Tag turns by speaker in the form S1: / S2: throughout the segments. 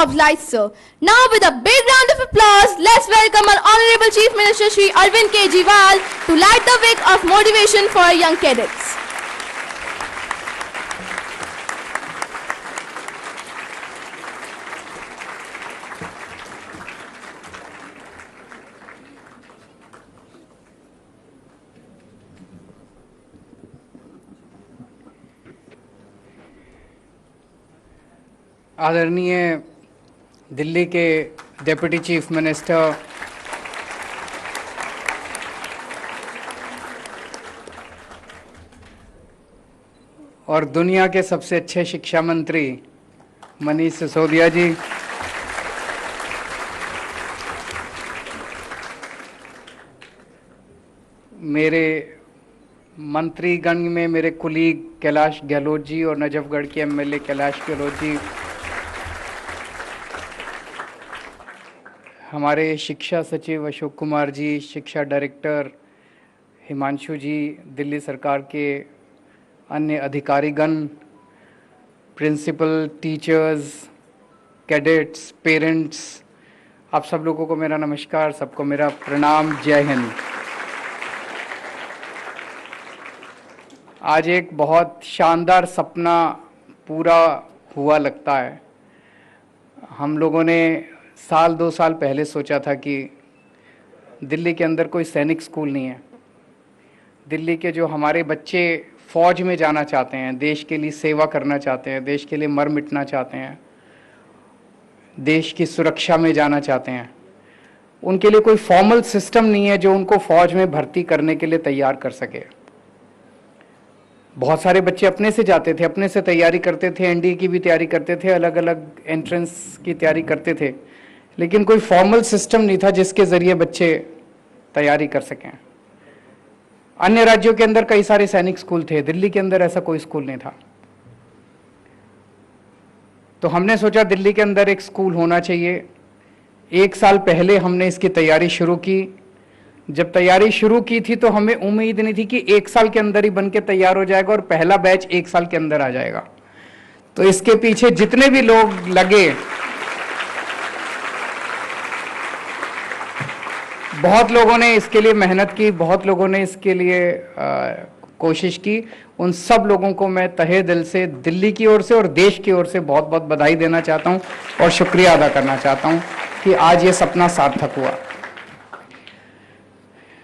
S1: of light, sir. Now, with a big round of applause, let's welcome our Honorable Chief Minister Shri Arvind Kejriwal to light the wick of motivation for our young cadets.
S2: आदरणीय दिल्ली के deputy chief minister और दुनिया के सबसे अच्छे शिक्षा मंत्री मनीष सिसोदिया जी, मेरे मंत्रीगण में मेरे कुलीग कैलाश गहलोत जी और नजफगढ़ के एमएलए कैलाश गहलोत जी, हमारे शिक्षा सचिव अशोक कुमार जी, शिक्षा डायरेक्टर हिमांशु जी, दिल्ली सरकार के अन्य अधिकारीगण, प्रिंसिपल, टीचर्स, कैडेट्स, पेरेंट्स, आप सब लोगों को मेरा नमस्कार, सबको मेरा प्रणाम, जय हिंद। आज एक बहुत शानदार सपना पूरा हुआ लगता है। हम लोगों ने साल 2 साल पहले सोचा था कि दिल्ली के अंदर कोई सैनिक स्कूल नहीं है। दिल्ली के जो हमारे बच्चे फौज में जाना चाहते हैं, देश के लिए सेवा करना चाहते हैं, देश के लिए मर मिटना चाहते हैं, देश की सुरक्षा में जाना चाहते हैं, उनके लिए कोई फॉर्मल सिस्टम नहीं है जो उनको फौज में भर्ती करने के लिए तैयार कर सके। बहुत सारे बच्चे अपने से जाते थे, अपने से तैयारी करते थे, एनडीए की भी तैयारी करते थे, अलग अलग एंट्रेंस की तैयारी करते थे, लेकिन कोई फॉर्मल सिस्टम नहीं था जिसके जरिए बच्चे तैयारी कर सकें। अन्य राज्यों के अंदर कई सारे सैनिक स्कूल थे, दिल्ली के अंदर ऐसा कोई स्कूल नहीं था। तो हमने सोचा दिल्ली के अंदर एक स्कूल होना चाहिए। 1 साल पहले हमने इसकी तैयारी शुरू की। जब तैयारी शुरू की थी तो हमें उम्मीद नहीं थी कि 1 साल के अंदर ही बन के तैयार हो जाएगा और पहला बैच 1 साल के अंदर आ जाएगा। तो इसके पीछे जितने भी लोग लगे, बहुत लोगों ने इसके लिए मेहनत की, बहुत लोगों ने इसके लिए कोशिश की, उन सब लोगों को मैं तहे दिल से दिल्ली की ओर से और देश की ओर से बहुत बहुत बधाई देना चाहता हूं और शुक्रिया अदा करना चाहता हूं कि आज ये सपना सार्थक हुआ।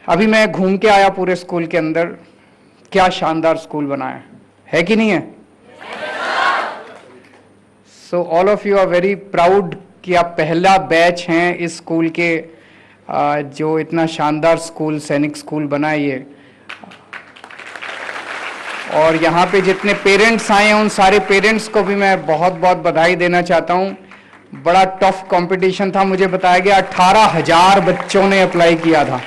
S2: अभी मैं घूम के आया पूरे स्कूल के अंदर, क्या शानदार स्कूल बना है कि नहीं है? So all of you are very proud कि आप पहला बैच हैं इस स्कूल के, जो इतना शानदार स्कूल, सैनिक स्कूल बना है ये। और यहाँ पे जितने पेरेंट्स आए हैं उन सारे पेरेंट्स को भी मैं बहुत बहुत बधाई देना चाहता हूँ। बड़ा टफ कंपटीशन था, मुझे बताया गया 18,000 बच्चों ने अप्लाई किया था।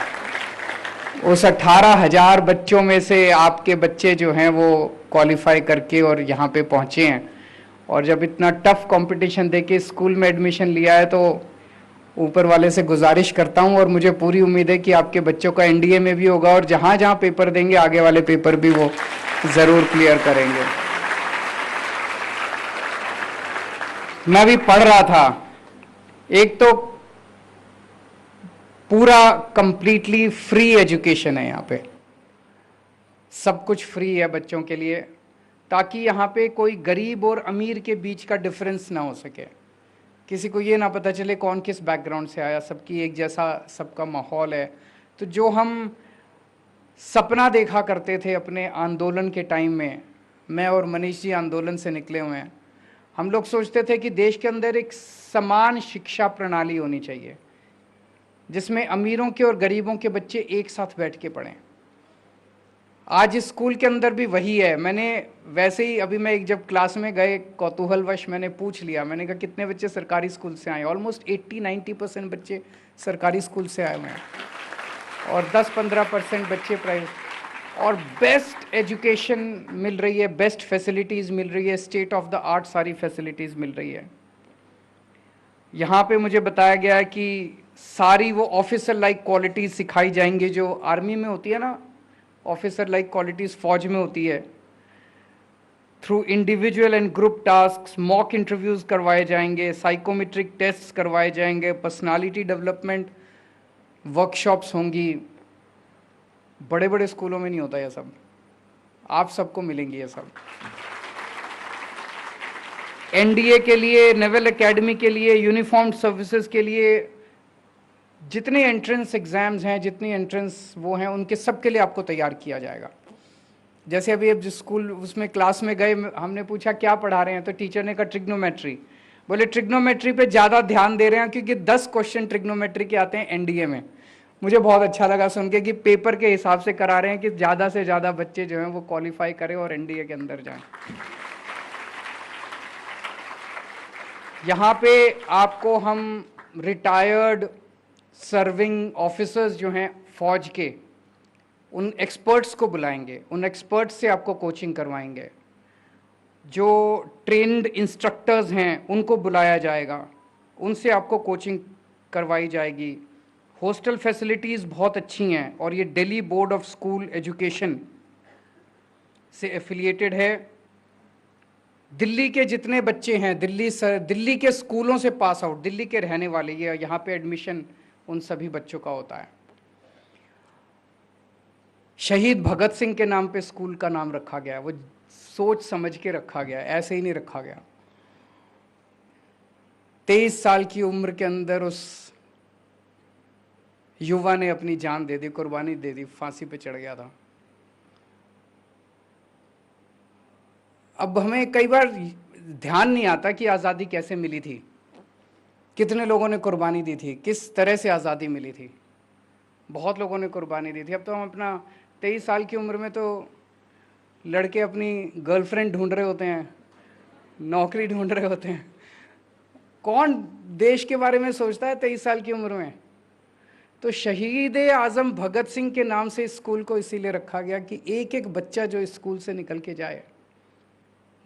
S2: उस 18,000 बच्चों में से आपके बच्चे जो हैं वो क्वालिफाई करके और यहाँ पे पहुँचे हैं। और जब इतना टफ कंपटीशन देके स्कूल में एडमिशन लिया है तो ऊपर वाले से गुजारिश करता हूं और मुझे पूरी उम्मीद है कि आपके बच्चों का एनडीए में भी होगा और जहां जहां पेपर देंगे आगे वाले पेपर भी वो जरूर क्लियर करेंगे। मैं भी पढ़ रहा था, एक तो पूरा कंप्लीटली फ्री एजुकेशन है, यहाँ पे सब कुछ फ्री है बच्चों के लिए, ताकि यहाँ पे कोई गरीब और अमीर के बीच का डिफरेंस ना हो सके, किसी को ये ना पता चले कौन किस बैकग्राउंड से आया, सबकी एक जैसा सबका माहौल है। तो जो हम सपना देखा करते थे अपने आंदोलन के टाइम में, मैं और मनीष जी आंदोलन से निकले हुए हैं, हम लोग सोचते थे कि देश के अंदर एक समान शिक्षा प्रणाली होनी चाहिए जिसमें अमीरों के और गरीबों के बच्चे एक साथ बैठ के पढ़ें। आज इस स्कूल के अंदर भी वही है। मैंने वैसे ही अभी मैं एक जब क्लास में गए कौतूहलवश मैंने पूछ लिया, मैंने कहा कितने बच्चे सरकारी स्कूल से आए? ऑलमोस्ट 80-90% बच्चे सरकारी स्कूल से आए हुए हैं और 10-15% बच्चे प्राइवेट। और बेस्ट एजुकेशन मिल रही है, बेस्ट फैसिलिटीज़ मिल रही है, स्टेट ऑफ द आर्ट सारी फैसिलिटीज़ मिल रही है। यहाँ पे मुझे बताया गया है कि सारी वो ऑफिसर लाइक क्वालिटीज़ सिखाई जाएंगी जो आर्मी में होती है ना, ऑफिसर लाइक क्वालिटीज़ फौज में होती है। Through individual and group task, mock interviews करवाए जाएंगे, साइकोमेट्रिक टेस्ट करवाए जाएंगे, पर्सनालिटी डेवलपमेंट वर्कशॉप्स होंगी। बड़े बड़े स्कूलों में नहीं होता यह सब, आप सबको मिलेंगी ये सब। एनडीए के लिए, नेवल एकेडमी के लिए, यूनिफॉर्म्ड सर्विसेज के लिए जितने एंट्रेंस एग्जाम्स हैं, जितनी एंट्रेंस वो हैं, उनके सब के लिए आपको तैयार किया जाएगा। जैसे अभी अब जिस स्कूल उसमें क्लास में गए, हमने पूछा क्या पढ़ा रहे हैं, तो टीचर ने कहा ट्रिग्नोमेट्री। बोले ट्रिग्नोमेट्री पे ज़्यादा ध्यान दे रहे हैं क्योंकि 10 क्वेश्चन ट्रिग्नोमेट्री के आते हैं एनडीए में। मुझे बहुत अच्छा लगा सुन के कि पेपर के हिसाब से करा रहे हैं कि ज़्यादा से ज़्यादा बच्चे जो हैं वो क्वालिफाई करें और एनडीए के अंदर जाएं। यहाँ पे आपको हम रिटायर्ड सर्विंग ऑफिसर्स जो हैं फौज के, उन एक्सपर्ट्स को बुलाएंगे, उन एक्सपर्ट्स से आपको कोचिंग करवाएंगे। जो ट्रेन्ड इंस्ट्रक्टर्स हैं उनको बुलाया जाएगा, उनसे आपको कोचिंग करवाई जाएगी। हॉस्टल फैसिलिटीज़ बहुत अच्छी हैं और ये Delhi board of school education से एफिलिएटेड है। दिल्ली के जितने बच्चे हैं, दिल्ली के स्कूलों से पास आउट, दिल्ली के रहने वाले, ये यहाँ पे एडमिशन उन सभी बच्चों का होता है। शहीद भगत सिंह के नाम पे स्कूल का नाम रखा गया है, वो सोच समझ के रखा गया है, ऐसे ही नहीं रखा गया। 23 साल की उम्र के अंदर उस युवा ने अपनी जान दे दी, कुर्बानी दे दी, फांसी पे चढ़ गया था। अब हमें कई बार ध्यान नहीं आता कि आज़ादी कैसे मिली थी, कितने लोगों ने कुर्बानी दी थी, किस तरह से आज़ादी मिली थी। बहुत लोगों ने कुर्बानी दी थी। अब तो हम अपना 23 साल की उम्र में तो लड़के अपनी गर्लफ्रेंड ढूंढ रहे होते हैं, नौकरी ढूंढ रहे होते हैं। कौन देश के बारे में सोचता है 23 साल की उम्र में? तो शहीद आज़म भगत सिंह के नाम से इस स्कूल को इसीलिए रखा गया कि एक एक बच्चा जो इस स्कूल से निकल के जाए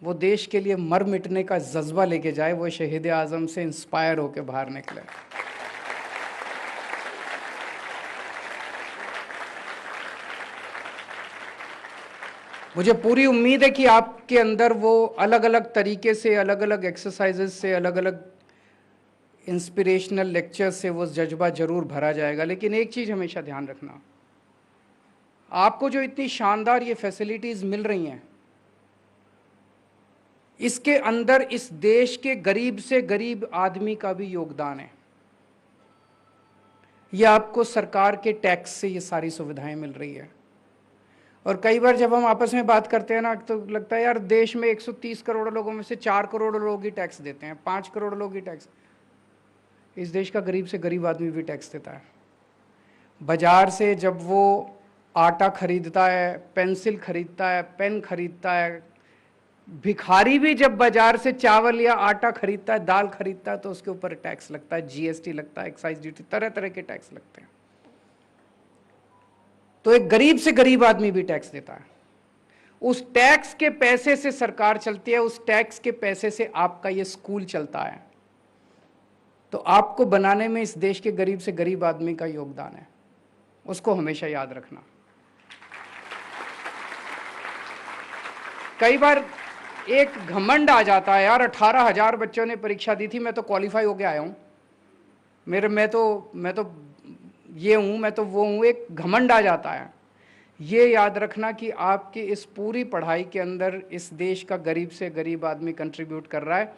S2: वो देश के लिए मर मिटने का जज्बा लेके जाए, वो शहीद आज़म से इंस्पायर होकर बाहर निकले। मुझे पूरी उम्मीद है कि आपके अंदर वो अलग अलग तरीके से, अलग अलग एक्सरसाइजेस से, अलग अलग इंस्पिरेशनल लेक्चर से वो जज्बा जरूर भरा जाएगा। लेकिन एक चीज़ हमेशा ध्यान रखना, आपको जो इतनी शानदार ये फैसिलिटीज़ मिल रही हैं, इसके अंदर इस देश के गरीब से गरीब आदमी का भी योगदान है। ये आपको सरकार के टैक्स से ये सारी सुविधाएं मिल रही है। और कई बार जब हम आपस में बात करते हैं ना, तो लगता है यार देश में 130 करोड़ लोगों में से 4 करोड़ लोग ही टैक्स देते हैं, 5 करोड़ लोग ही टैक्स। इस देश का गरीब से गरीब आदमी भी टैक्स देता है। बाजार से जब वो आटा खरीदता है, पेंसिल खरीदता है, पेन खरीदता है, भिखारी भी जब बाजार से चावल या आटा खरीदता है, दाल खरीदता है, तो उसके ऊपर टैक्स लगता है, जीएसटी लगता है, एक्साइज ड्यूटी, तरह तरह के टैक्स लगते हैं। तो एक गरीब से गरीब आदमी भी टैक्स देता है। उस टैक्स के पैसे से सरकार चलती है, उस टैक्स के पैसे से आपका ये स्कूल चलता है। तो आपको बनाने में इस देश के गरीब से गरीब आदमी का योगदान है, उसको हमेशा याद रखना। कई बार एक घमंड आ जाता है, यार 18,000 बच्चों ने परीक्षा दी थी, मैं तो क्वालिफाई होके आया हूँ, मैं तो ये हूँ, मैं तो वो हूँ, एक घमंड आ जाता है। ये याद रखना कि आपकी इस पूरी पढ़ाई के अंदर इस देश का गरीब से गरीब आदमी कंट्रीब्यूट कर रहा है।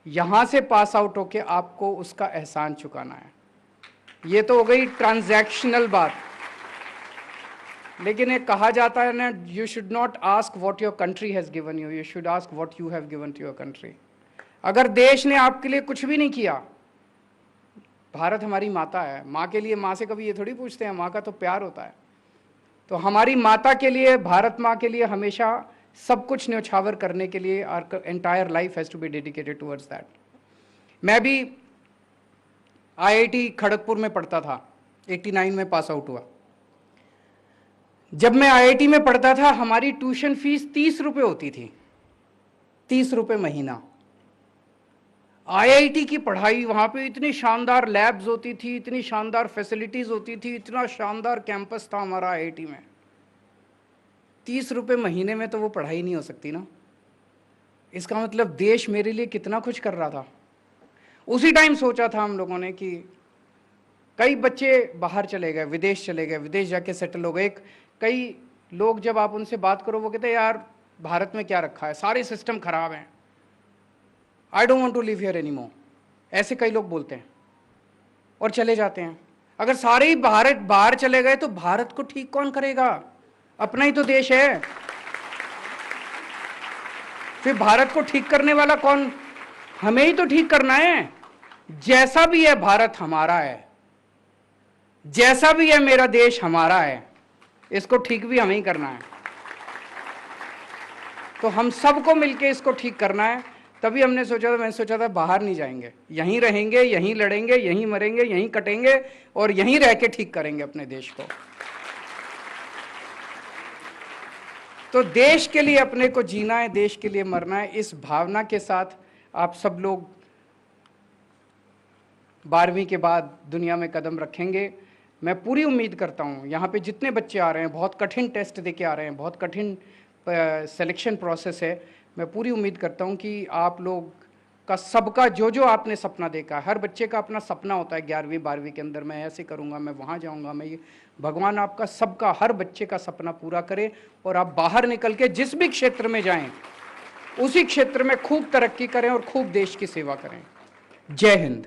S2: यहाँ से पास आउट होके आपको उसका एहसान चुकाना है। ये तो हो गई ट्रांजैक्शनल बात। लेकिन एक कहा जाता है ना, you should not ask what your country has given you, you should ask what you have given to your country. अगर देश ने आपके लिए कुछ भी नहीं किया, भारत हमारी माता है, माँ के लिए, माँ से कभी ये थोड़ी पूछते हैं, माँ का तो प्यार होता है। तो हमारी माता के लिए, भारत माँ के लिए हमेशा सब कुछ न्यौछावर करने के लिए our entire life has to be dedicated towards that. मैं भी आईआईटी खड़गपुर में पढ़ता था, 89 में पास आउट हुआ। जब मैं आईआईटी में पढ़ता था, हमारी ट्यूशन फीस 30 रुपये होती थी, 30 रुपये महीना। आईआईटी की पढ़ाई, वहाँ पे इतनी शानदार लैब्स होती थी, इतनी शानदार फैसिलिटीज़ होती थी, इतना शानदार कैंपस था हमारा आईआईटी में। 30 रुपये महीने में तो वो पढ़ाई नहीं हो सकती ना। इसका मतलब देश मेरे लिए कितना कुछ कर रहा था। उसी टाइम सोचा था हम लोगों ने कि कई बच्चे बाहर चले गए, विदेश चले गए, विदेश जाके सेटल हो गए। कई लोग जब आप उनसे बात करो वो कहते हैं यार भारत में क्या रखा है, सारे सिस्टम खराब हैं, I don't want to live here anymore, ऐसे कई लोग बोलते हैं और चले जाते हैं। अगर सारे ही बाहर चले गए तो भारत को ठीक कौन करेगा? अपना ही तो देश है। फिर भारत को ठीक करने वाला कौन? हमें ही तो ठीक करना है। जैसा भी है भारत हमारा है, जैसा भी है मेरा देश हमारा है, इसको ठीक भी हमें ही करना है। तो हम सबको मिलके इसको ठीक करना है। तभी मैंने सोचा था बाहर नहीं जाएंगे, यहीं रहेंगे, यहीं लड़ेंगे, यहीं मरेंगे, यहीं कटेंगे और यहीं रह के ठीक करेंगे अपने देश को। तो देश के लिए अपने को जीना है, देश के लिए मरना है। इस भावना के साथ आप सब लोग 12वीं के बाद दुनिया में कदम रखेंगे। मैं पूरी उम्मीद करता हूँ यहाँ पे जितने बच्चे आ रहे हैं, बहुत कठिन टेस्ट दे के आ रहे हैं, बहुत कठिन सिलेक्शन प्रोसेस है। मैं पूरी उम्मीद करता हूँ कि आप लोग का सबका जो आपने सपना देखा, हर बच्चे का अपना सपना होता है 11वीं 12वीं के अंदर, मैं ऐसे करूँगा, मैं वहाँ जाऊँगा, मैं ये, भगवान आपका सबका, हर बच्चे का सपना पूरा करे और आप बाहर निकल के जिस भी क्षेत्र में जाएं उसी क्षेत्र में खूब तरक्की करें और खूब देश की सेवा करें। जय हिंद।